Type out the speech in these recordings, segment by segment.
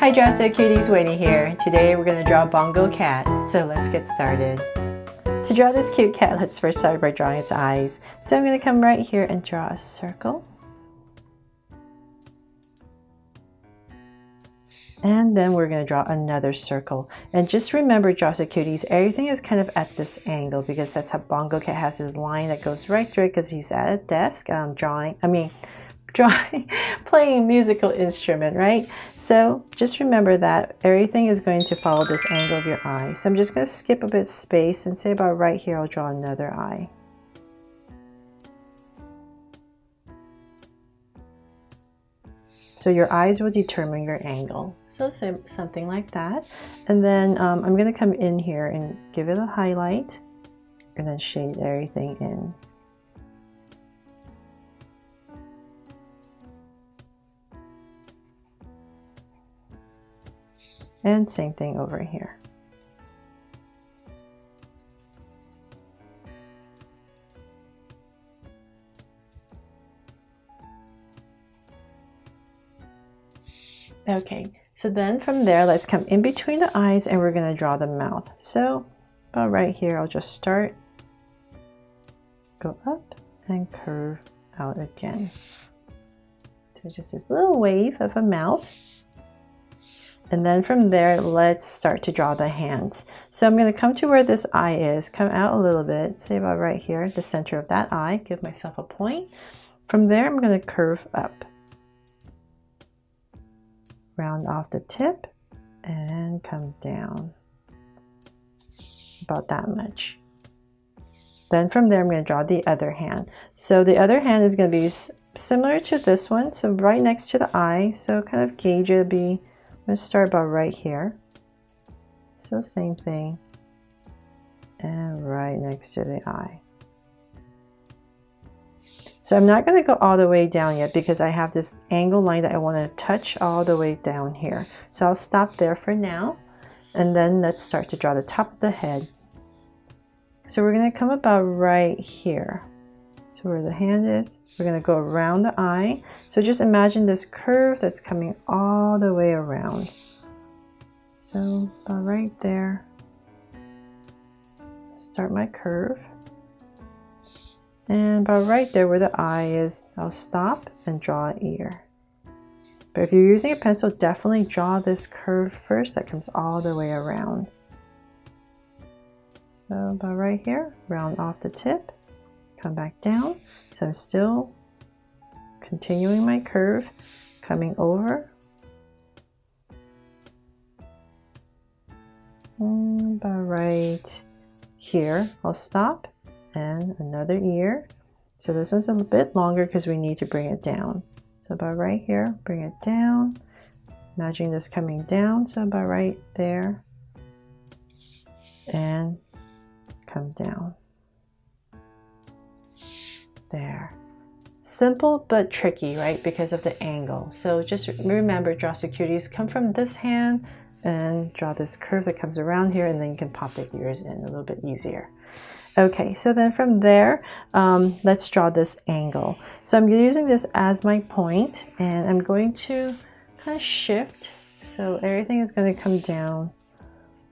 Hi Draw So Cuties, Winnie here. Today we're going to draw Bongo Cat, so let's get started. To draw this cute cat, let's first start by drawing its eyes. So I'm going to come right here and draw a circle. And then we're going to draw another circle. And just remember, Draw So Cuties, everything is kind of at this angle because that's how Bongo Cat has his line that goes right through it because he's at a desk drawing, playing a musical instrument, right? So just remember that everything is going to follow this angle of your eye. So I'm just going to skip a bit of space and say about right here, I'll draw another eye. So your eyes will determine your angle. So something like that. And then I'm going to come in here and give it a highlight and then shade everything in. And same thing over here. Okay, so then from there, let's come in between the eyes and we're going to draw the mouth. So about right here, I'll just start, go up and curve out again. So just this little wave of a mouth. And then from there, let's start to draw the hands. So I'm going to come to where this eye is, come out a little bit, say about right here, the center of that eye, give myself a point. From there, I'm going to curve up. Round off the tip and come down. About that much. Then from there, I'm going to draw the other hand. So the other hand is going to be similar to this one. So right next to the eye. So kind of gauge it, I'm going to start about right here. So same thing. And right next to the eye. So I'm not going to go all the way down yet because I have this angle line that I want to touch all the way down here. So I'll stop there for now. And then let's start to draw the top of the head. So we're going to come about right here. So where the hand is, we're going to go around the eye. So just imagine this curve that's coming all the way around. So about right there. Start my curve. And about right there where the eye is, I'll stop and draw an ear. But if you're using a pencil, definitely draw this curve first that comes all the way around. So about right here, round off the tip, come back down. So I'm still continuing my curve, coming over. And about right here, I'll stop. And another ear. So this one's a bit longer because we need to bring it down. So about right here, bring it down. Imagine this coming down, so about right there. And come down. There. Simple but tricky, right? Because of the angle. So just remember, Draw So Cuties, come from this hand and draw this curve that comes around here, and then you can pop the ears in a little bit easier. Okay, so then from there, let's draw this angle. So I'm using this as my point, and I'm going to kind of shift. So everything is going to come down.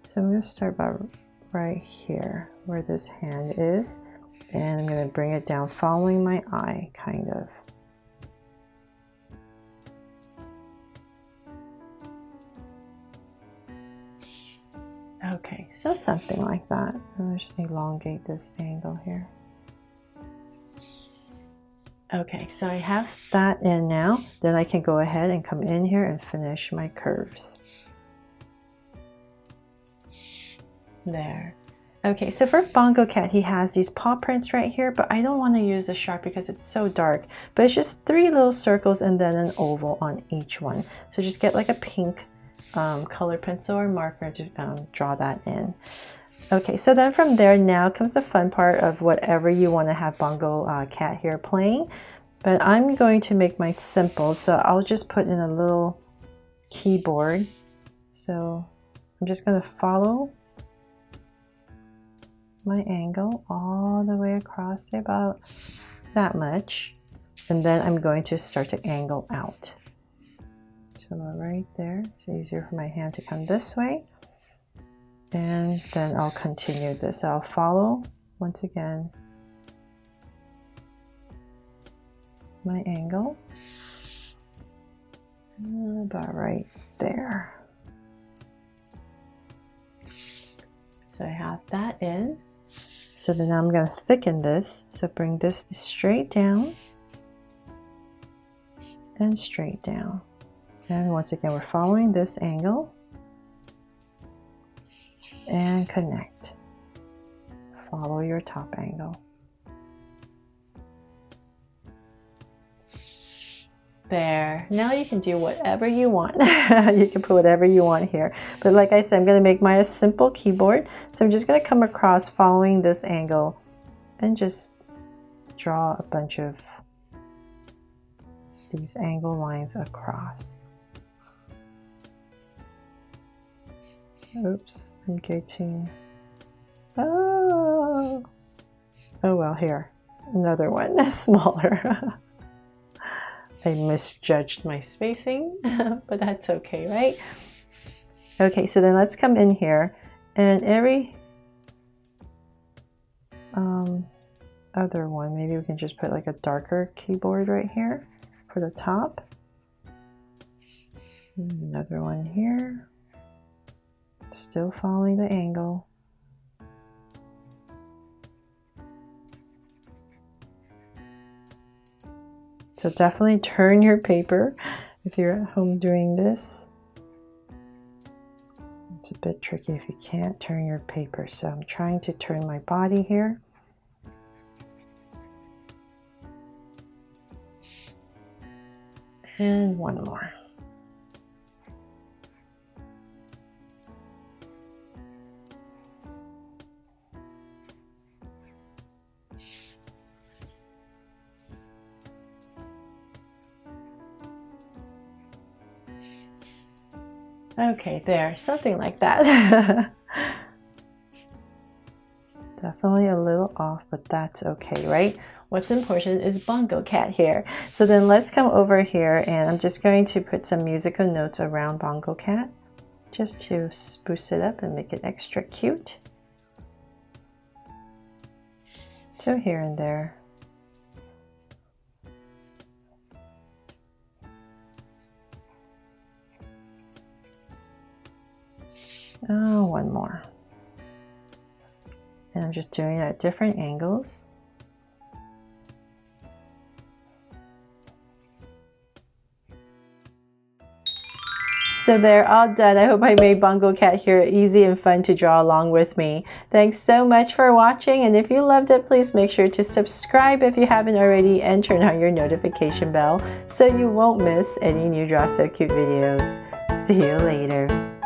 So I'm going to start about right here, where this hand is, and I'm going to bring it down, following my eye, kind of. Okay, so something like that. I'll just elongate this angle here. Okay, so I have that in now. Then I can go ahead and come in here and finish my curves. There. Okay, so for Bongo Cat, he has these paw prints right here, but I don't want to use a Sharp because it's so dark. But it's just 3 little circles and then an oval on each one. So just get like a pink color pencil or marker to draw that in. Okay, so then from there now comes the fun part of whatever you want to have Bongo Cat here playing. But I'm going to make my simple, so I'll just put in a little keyboard. So I'm just going to follow my angle all the way across, about that much. And then I'm going to start to angle out. So So right there, it's easier for my hand to come this way. And then I'll continue this. I'll follow once again my angle. About right there. So I have that in. So then I'm going to thicken this. So bring this straight down and straight down. And once again, we're following this angle and connect. Follow your top angle. There. Now you can do whatever you want. You can put whatever you want here. But like I said, I'm going to make mine a simple keyboard. So I'm just going to come across following this angle and just draw a bunch of these angle lines across. Oops, I'm getting... Oh well, here. Another one, smaller. I misjudged my spacing, but that's okay, right? Okay, so then let's come in here and every other one, maybe we can just put like a darker keyboard right here for the top. Another one here. Still following the angle. So definitely turn your paper if you're at home doing this. It's a bit tricky if you can't turn your paper. So I'm trying to turn my body here. And one more. Okay, there, something like that. Definitely a little off, but that's okay, right? What's important is Bongo Cat here. So then let's come over here and I'm just going to put some musical notes around Bongo Cat just to spruce it up and make it extra cute. So here and there. Oh, one more. And I'm just doing it at different angles. So they're all done. I hope I made Bongo Cat here easy and fun to draw along with me. Thanks so much for watching, and if you loved it, please make sure to subscribe if you haven't already and turn on your notification bell so you won't miss any new Draw So Cute videos. See you later.